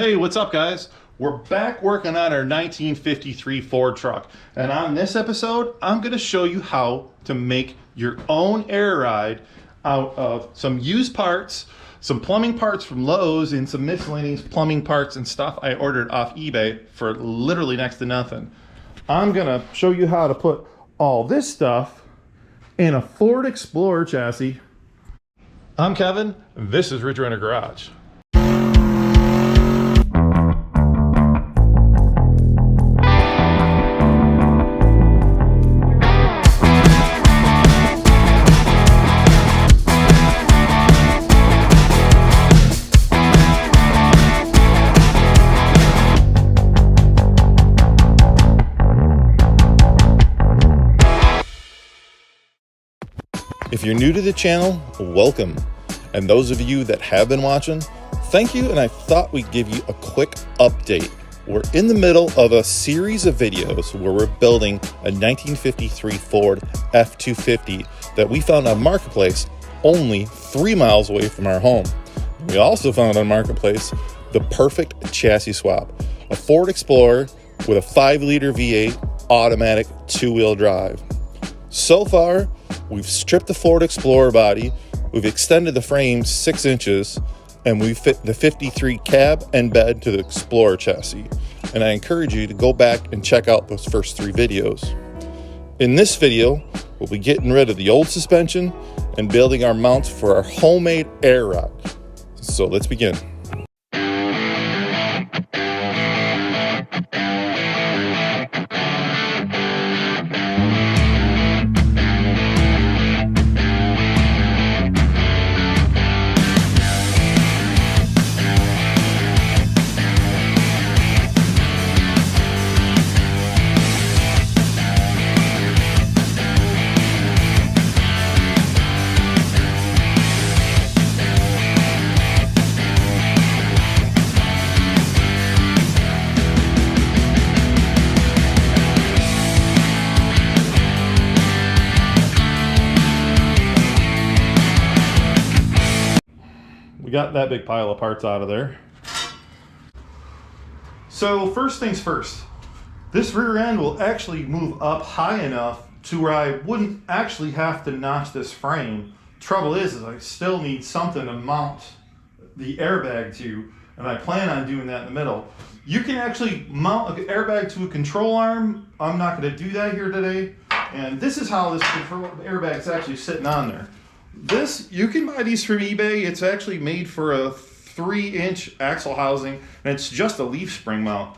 Hey, what's up, guys? We're back working on our 1953 Ford truck. And on this episode, I'm going to show you how to make your own air ride out of some used parts, some plumbing parts from Lowe's, and some miscellaneous plumbing parts and stuff I ordered off eBay for literally next to nothing. I'm going to show you how to put all this stuff in a Ford Explorer chassis. I'm Kevin. This is Ridge Runner Garage. If you're new to the channel, welcome. And those of you that have been watching, thank you. And I thought we'd give you a quick update. We're in the middle of a series of videos where we're building a 1953 Ford F-250 that we found on Marketplace only 3 miles away from our home. We also found on Marketplace the perfect chassis swap, a Ford Explorer with a 5-liter V8 automatic 2-wheel drive. So far, we've stripped the Ford Explorer body, we've extended the frame 6 inches, and we've fit the 53 cab and bed to the Explorer chassis. And I encourage you to go back and check out those first 3 videos. In this video, we'll be getting rid of the old suspension and building our mounts for our homemade air ride. So let's begin. We got that big pile of parts out of there. So first things first, this rear end will actually move up high enough to where I wouldn't actually have to notch this frame. Trouble is I still need something to mount the airbag to, and I plan on doing that in the middle. You can actually mount an airbag to a control arm. I'm not going to do that here today. And this is how this control airbag is actually sitting on there. This, you can buy these from eBay. It's actually made for a 3-inch axle housing, and it's just a leaf spring mount.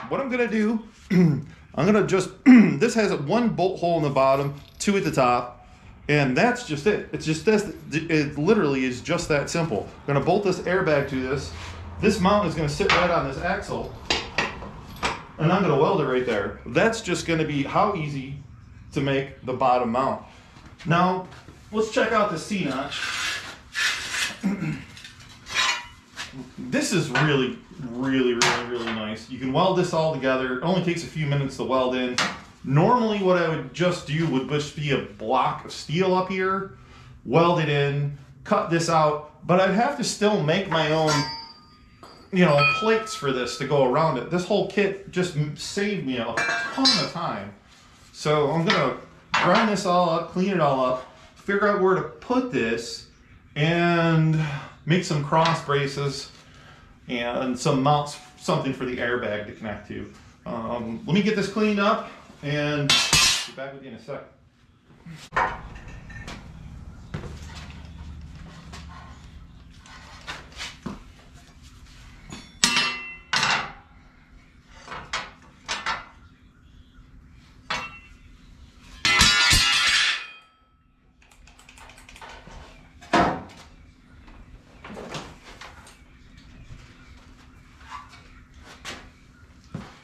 What I'm gonna do, I'm gonna just, this has 1 bolt hole in the bottom, 2 at the top, and that's just it. It's just this, it literally is just that simple. I'm gonna bolt this airbag to this. This mount is gonna sit right on this axle, and I'm gonna weld it right there. That's just gonna be how easy to make the bottom mount. Now, let's check out the C-notch. This is really nice. You can weld this all together. It only takes a few minutes to weld in. Normally what I would just do would just be a block of steel up here, weld it in, cut this out, but I'd have to still make my own, plates for this to go around it. This whole kit just saved me a ton of time. So I'm gonna grind this all up, clean it all up, figure out where to put this, and make some cross braces and some mounts, something for the airbag to connect to. Let me get this cleaned up and be back with you in a sec.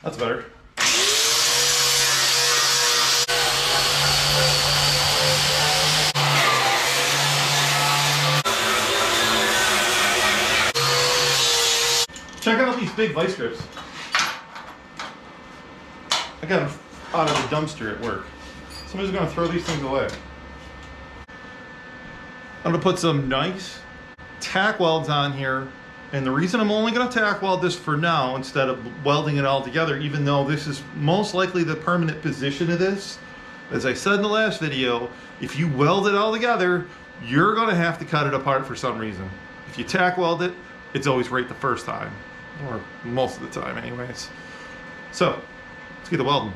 That's better. Check out these big vice grips. I got them out of the dumpster at work. Somebody's gonna throw these things away. I'm gonna put some nice tack welds on here And the reason I'm only going to tack weld this for now instead of welding it all together, even though this is most likely the permanent position of this, as I said in the last video, if you weld it all together, you're going to have to cut it apart for some reason. If you tack weld it, it's always right the first time, or most of the time anyways. So, let's get to welding.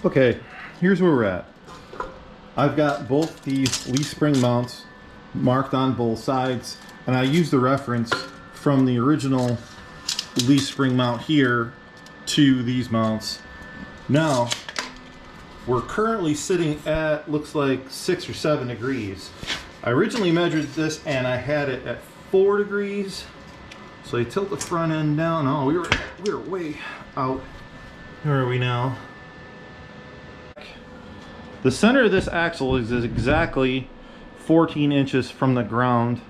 Okay, here's where we're at. I've got both the leaf spring mounts marked on both sides, and I used the reference from the original leaf spring mount here to these mounts. Now, we're currently sitting at, looks like 6 or 7 degrees. I originally measured this and I had it at 4 degrees. So you tilt the front end down. Oh, we were way out. Where are we now? The center of this axle is exactly 14 inches from the ground,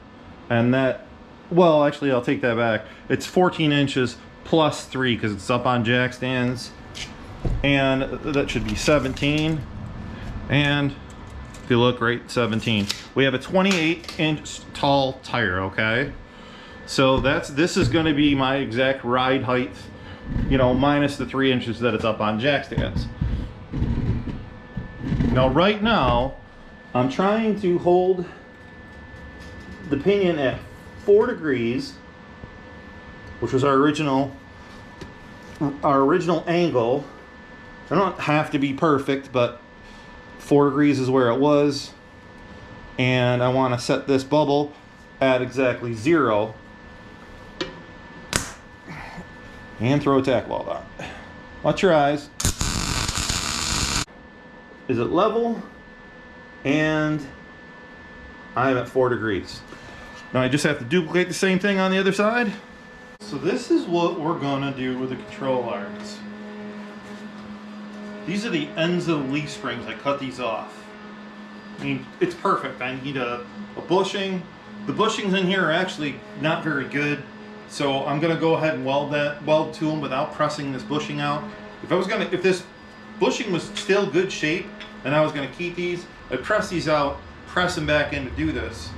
and that, well, actually I'll take that back. It's 14 inches plus 3 because it's up on jack stands, and that should be 17. And if you look right, 17. We have a 28-inch tall tire, okay? So this is going to be my exact ride height, you know, minus the 3 inches that it's up on jack stands. Now right now, I'm trying to hold the pinion at 4 degrees, which was our original angle. I don't have to be perfect, but 4 degrees is where it was. And I want to set this bubble at exactly 0. And throw a tack weld on. Watch your eyes. Is it level? And I'm at 4 degrees. Now I just have to duplicate the same thing on the other side. So this is what we're gonna do with the control arms. These are the ends of the leaf springs. I cut these off. I mean, it's perfect. I need a bushing. The bushings in here are actually not very good. So I'm gonna go ahead and weld to them without pressing this bushing out. If this bushing was still good shape and I was gonna keep these, I'd press these out, press them back in to do this,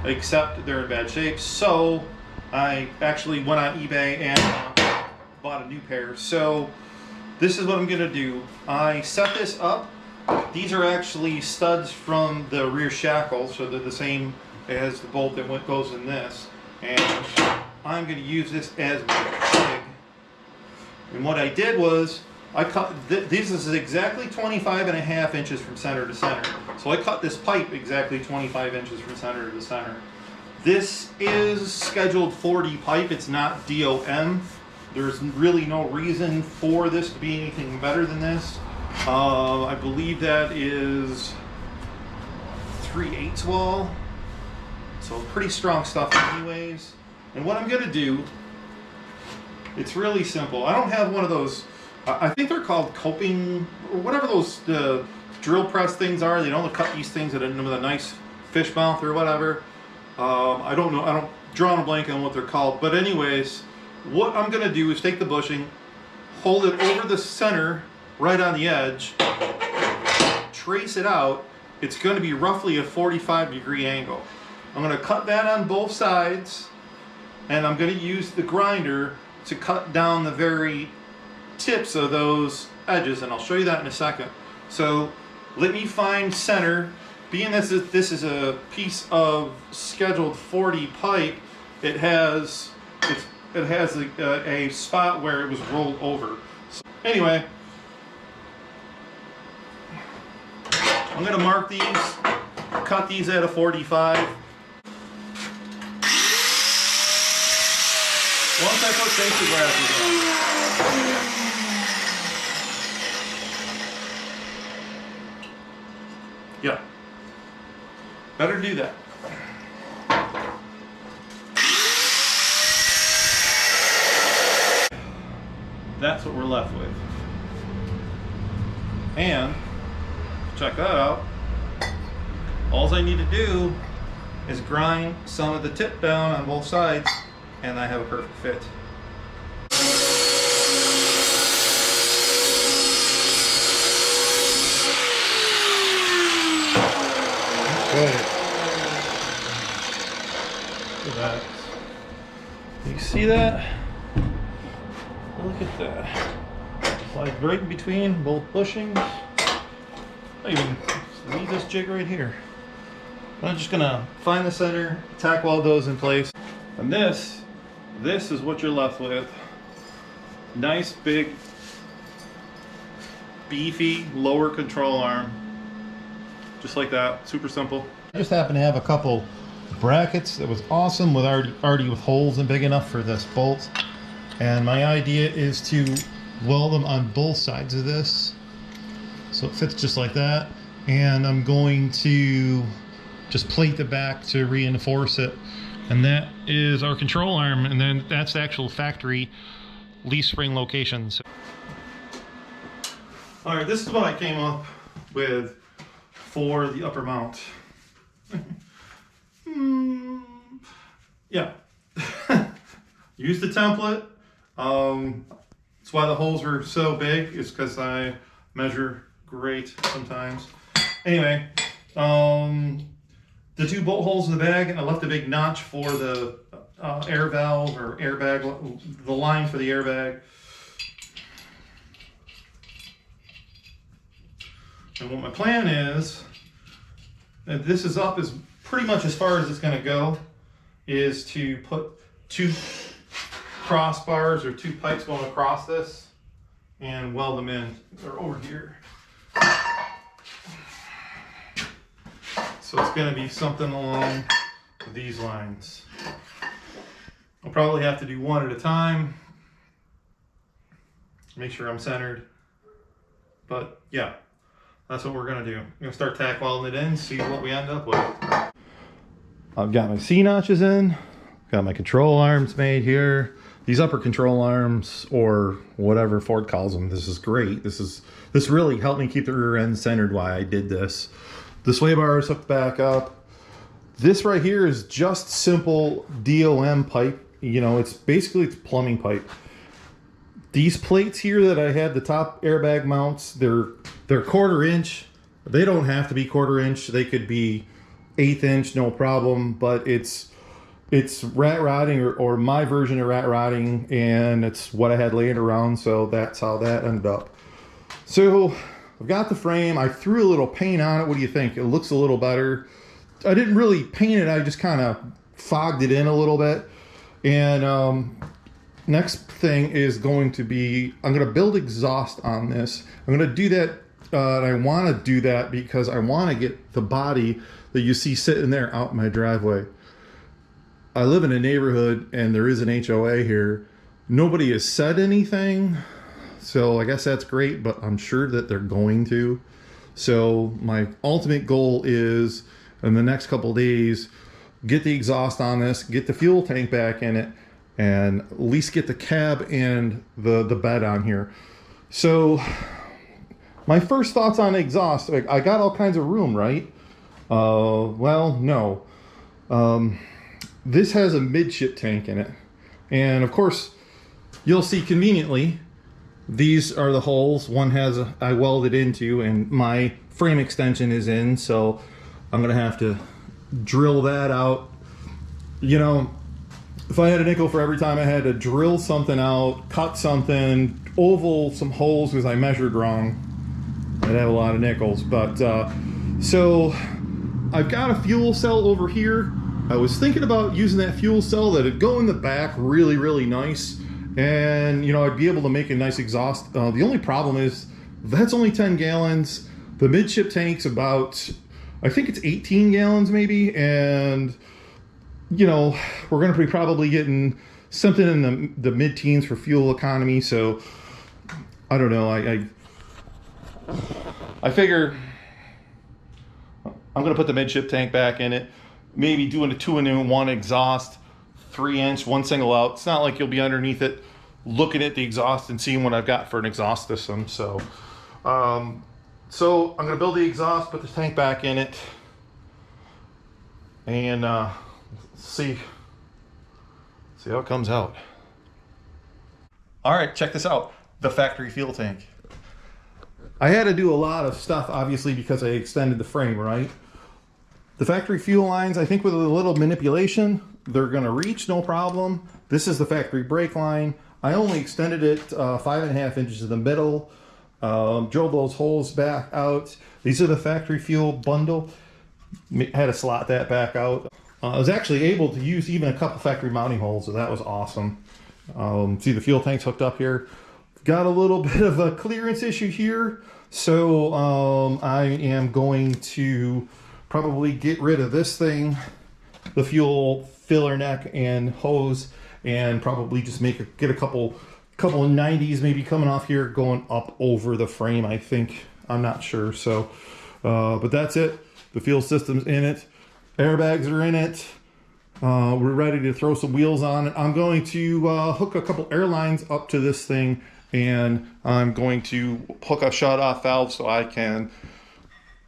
except they're in bad shape. So I actually went on eBay and bought a new pair. So this is what I'm gonna do. I set this up. These are actually studs from the rear shackle, so they're the same as the bolt that goes in this. And I'm going to use this as my jig. And what I did was, I cut, this is exactly 25.5 inches from center to center. So I cut this pipe exactly 25 inches from center to center. This is scheduled 4D pipe, it's not DOM. There's really no reason for this to be anything better than this. I believe that is 3/8 wall. So pretty strong stuff anyways. And what I'm gonna do, it's really simple. I don't have one of those, I think they're called coping, or whatever those drill press things are. They don't cut these things with a nice fish mouth or whatever. I don't know, I don't draw on a blank on what they're called. But anyways, what I'm gonna do is take the bushing, hold it over the center, right on the edge, trace it out. It's going to be roughly a 45-degree angle. I'm going to cut that on both sides, and I'm going to use the grinder to cut down the very tips of those edges, and I'll show you that in a second. So let me find center. Being this is a piece of scheduled 40 pipe, it has a spot where it was rolled over. So anyway, I'm going to mark these, cut these at a 45. Once I put safety glasses on. Yeah. Better do that. That's what we're left with. And check that out. All I need to do is grind some of the tip down on both sides, and I have a perfect fit. Look at that. You see that? Look at that. Slide right in between both bushings. I even leave this jig right here. I'm just gonna find the center, tack weld those in place. And this is what you're left with. Nice big beefy lower control arm. Just like that, super simple. I just happen to have a couple brackets that was awesome with already with holes and big enough for this bolt. And my idea is to weld them on both sides of this. So it fits just like that. And I'm going to just plate the back to reinforce it. And that is our control arm. And then that's the actual factory leaf spring locations. All right, this is what I came up with for the upper mount. Yeah. Use the template. That's why the holes were so big, is because I measure great sometimes. Anyway, the two bolt holes in the bag, and I left a big notch for the air valve or airbag, the line for the airbag. And what my plan is, and this is up is pretty much as far as it's going to go, is to put two crossbars or two pipes going across this and weld them in. They're over here. So it's going to be something along these lines. I'll probably have to do one at a time. Make sure I'm centered. But yeah, that's what we're going to do. I'm going to start tack welding it in, see what we end up with. I've got my C-notches in. Got my control arms made here. These upper control arms, or whatever Ford calls them, this is great. This really helped me keep the rear end centered while I did this. The sway bar is hooked back up. This right here is just simple DOM pipe. You know, it's plumbing pipe. These plates here that I had, the top airbag mounts, they're 1/4 inch. They don't have to be 1/4 inch. They could be 1/8 inch, no problem. But it's rat rotting, or my version of rat rotting, and it's what I had laying around, so that's how that ended up. So I've got the frame. I threw a little paint on it. What do you think? It looks a little better. I didn't really paint it. I just kind of fogged it in a little bit. And next thing is going to be, I'm going to build exhaust on this. I'm going to do that, and I want to do that because I want to get the body that you see sitting there out in my driveway. I live in a neighborhood and there is an HOA here. Nobody has said anything, so I guess that's great, but I'm sure that they're going to. So my ultimate goal is, in the next couple of days, get the exhaust on this, get the fuel tank back in it, and at least get the cab and the bed on here. So my first thoughts on exhaust, I got all kinds of room, right? Well, no. This has a midship tank in it. And of course, you'll see conveniently, these are the holes. One has I welded into, and my frame extension is in, so I'm gonna have to drill that out. You know, if I had a nickel for every time I had to drill something out, cut something, oval some holes because I measured wrong, I'd have a lot of nickels. But so I've got a fuel cell over here. I was thinking about using that fuel cell that'd go in the back really, really nice. And, you know, I'd be able to make a nice exhaust. The only problem is that's only 10 gallons. The midship tank's about, I think it's 18 gallons maybe. And, you know, we're going to be probably getting something in the mid-teens for fuel economy. So, I don't know. I figure I'm going to put the midship tank back in it. Maybe doing a 2-in-1 exhaust. 3-inch, one single out. It's not like you'll be underneath it looking at the exhaust and seeing what I've got for an exhaust system. So I'm gonna build the exhaust, put the tank back in it, and see how it comes out. All right, check this out. The factory fuel tank. I had to do a lot of stuff, obviously, because I extended the frame, right? The factory fuel lines, I think with a little manipulation, they're gonna reach no problem. This is the factory brake line. I only extended it 5.5 inches in the middle, drilled those holes back out. These are the factory fuel bundle. Had to slot that back out. I was actually able to use even a couple factory mounting holes, so that was awesome. See the fuel tank's hooked up here. Got a little bit of a clearance issue here, so I am going to probably get rid of this thing, the fuel filler neck and hose, and probably just get a couple of 90s maybe coming off here going up over the frame, I think. I'm not sure. So but that's it. The fuel system's in it, airbags are in it. We're ready to throw some wheels on it. I'm going to hook a couple air lines up to this thing, and I'm going to hook a shut-off valve so I can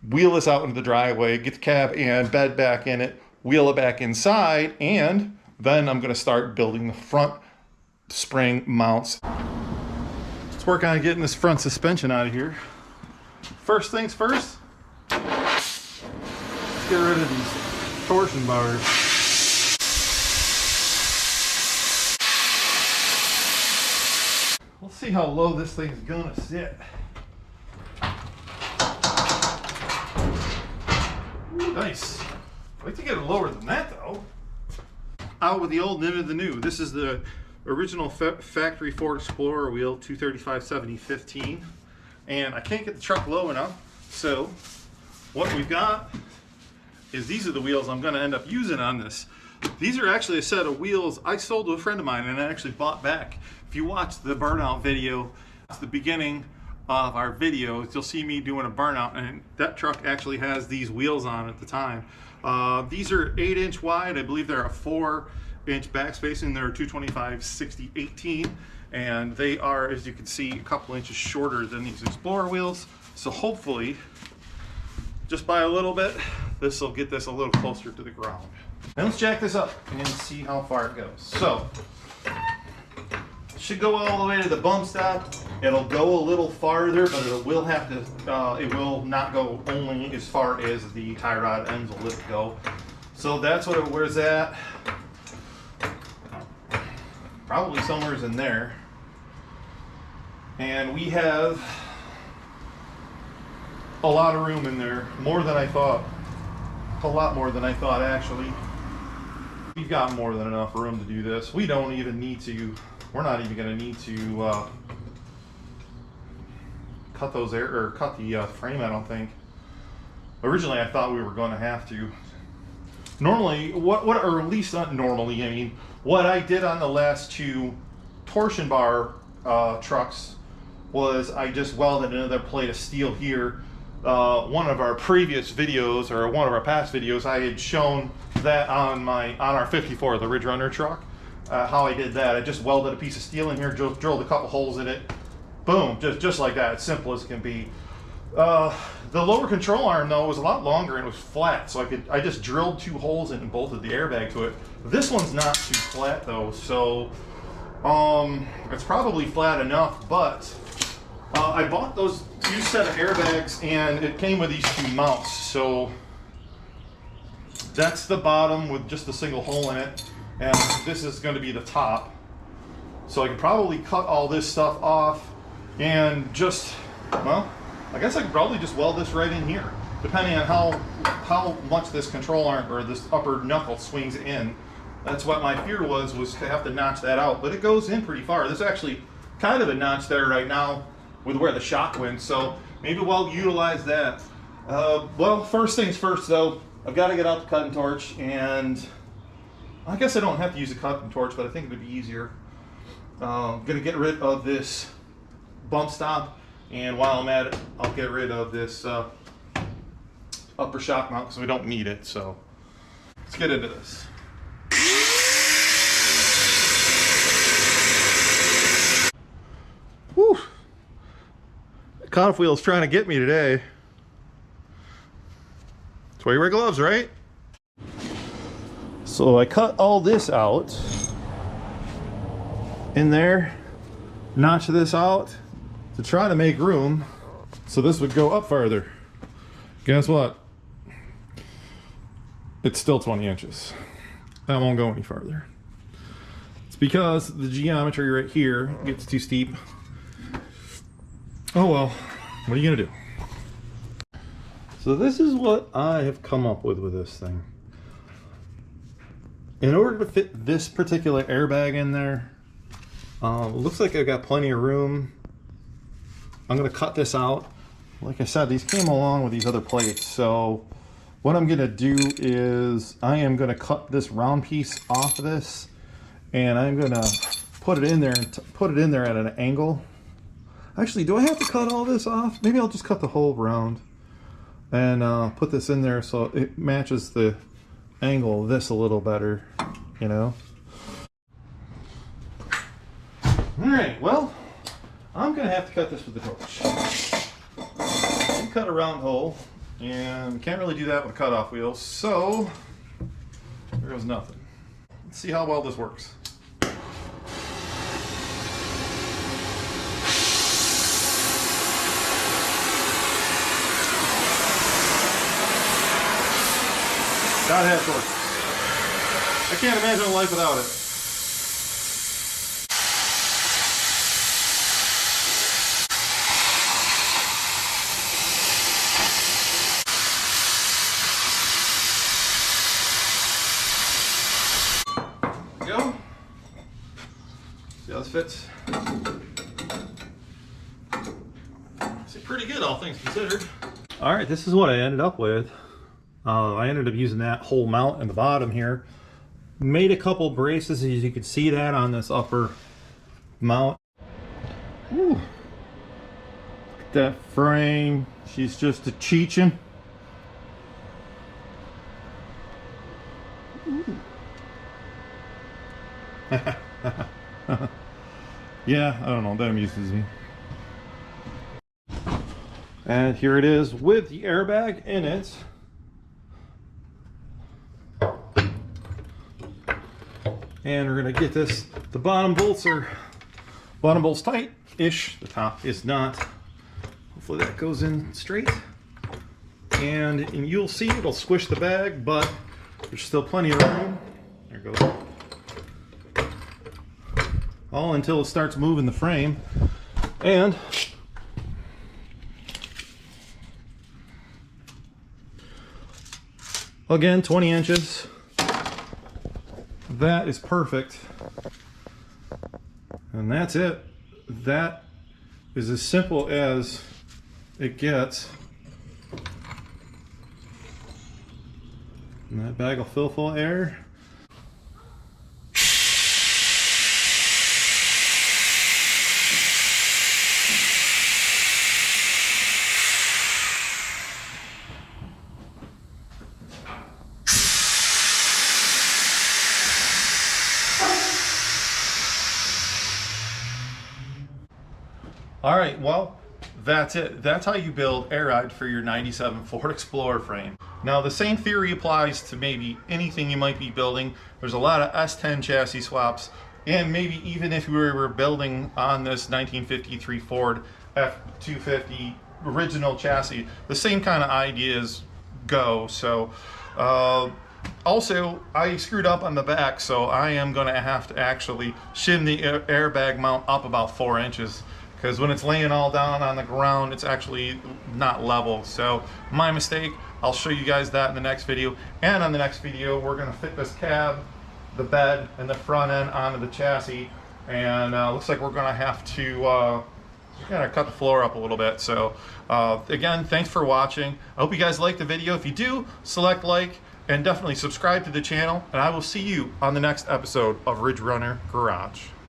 wheel this out into the driveway, get the cab and bed back in it, wheel it back inside, and then I'm going to start building the front spring mounts. Let's work on getting this front suspension out of here. First things first, let's get rid of these torsion bars. We'll see how low this thing's going to sit. Ooh, nice. I'd like to get it lower than that though. Out with the old and into the new. This is the original factory Ford Explorer wheel, 235/70/15, and I can't get the truck low enough. So what we've got is these are the wheels I'm going to end up using on this. These are actually a set of wheels I sold to a friend of mine and I actually bought back. If you watch the burnout video, it's the beginning of our videos, you'll see me doing a burnout, and that truck actually has these wheels on at the time. These are 8-inch wide. I believe they're a 4-inch back spacing. They're 225/60/18, and they are, as you can see, a couple inches shorter than these Explorer wheels. So hopefully, just by a little bit, this will get this a little closer to the ground. Now let's jack this up and see how far it goes. So, should go all the way to the bump stop. It'll go a little farther, but it will have to. It will not go only as far as the tie rod ends will let it go. So that's what it wears at. Probably somewhere's in there. And we have a lot of room in there, more than I thought. A lot more than I thought, actually. We've got more than enough room to do this. We don't even need to. We're not even going to need to cut those cut the frame, I don't think. Originally, I thought we were going to have to. Normally, or at least not normally, I mean, what I did on the last two torsion bar trucks was I just welded another plate of steel here. One of our previous videos, or one of our past videos, I had shown that on our 54, the Ridge Runner truck. How I did that, I just welded a piece of steel in here, drilled a couple holes in it, boom, just like that, as simple as can be. The lower control arm though was a lot longer and it was flat, so I just drilled 2 holes in and bolted the airbag to it. This one's not too flat though, so it's probably flat enough, but I bought those used set of airbags, and it came with these two mounts. So that's the bottom with just a single hole in it, and this is going to be the top. So I could probably cut all this stuff off and just, well, I guess I could probably just weld this right in here, depending on how much this control arm or this upper knuckle swings in. That's what my fear was to have to notch that out, but it goes in pretty far. There's actually kind of a notch there right now with where the shock went, so maybe we'll utilize that. Well, first things first though, I've got to get out the cutting torch, and I guess I don't have to use a cutting torch, but I think it would be easier. I'm going to get rid of this bump stop, and while I'm at it, I'll get rid of this upper shock mount because we don't need it. So let's get into this. Whew. The conf wheel's trying to get me today. That's why you wear gloves, right? So I cut all this out in there, notch this out to try to make room so this would go up farther. Guess what? It's still 20 inches. That won't go any farther. It's because the geometry right here gets too steep. Oh well, what are you gonna do? So this is what I have come up with this thing. In order to fit this particular airbag in there, looks like I've got plenty of room. I'm gonna cut this out. Like I said, these came along with these other plates. So what I'm gonna do is I am gonna cut this round piece off of this, and I'm gonna put it in there and put it in there at an angle. Actually, do I have to cut all this off? Maybe I'll just cut the whole round and put this in there so it matches the angle of this a little better, you know? Alright, well, I'm gonna have to cut this with the torch. You cut a round hole, and can't really do that with a cutoff wheel, so there goes nothing. Let's see how well this works. Gotta have torches. I can't imagine a life without it. There we go. See how this fits? It's pretty good, all things considered. All right, this is what I ended up with. I ended up using that whole mount in the bottom here. Made a couple braces, as you can see that on this upper mount. Ooh. Look at that frame. She's just a cheechin'. Yeah, I don't know, that amuses me. And here it is with the airbag in it. And we're gonna get this, the bottom bolts tight-ish, the top is not. Hopefully that goes in straight. And you'll see it'll squish the bag, but there's still plenty of room. There it goes. All until it starts moving the frame. And again, 20 inches. That is perfect. And that's it. That is as simple as it gets. And that bag will fill full of air. All right, well, that's it. That's how you build air ride for your 97 Ford Explorer frame. Now, the same theory applies to maybe anything you might be building. There's a lot of S10 chassis swaps, and maybe even if we were building on this 1953 Ford F-250 original chassis. The same kind of ideas go. So also I screwed up on the back, so I am going to have to actually shim the airbag mount up about 4 inches, because when it's laying all down on the ground, it's actually not level. So my mistake. I'll show you guys that in the next video. And on the next video, we're going to fit this cab, the bed, and the front end onto the chassis. And looks like we're going to have to kind of cut the floor up a little bit. So again, thanks for watching. I hope you guys liked the video. If you do, select like and definitely subscribe to the channel. And I will see you on the next episode of Ridge Runner Garage.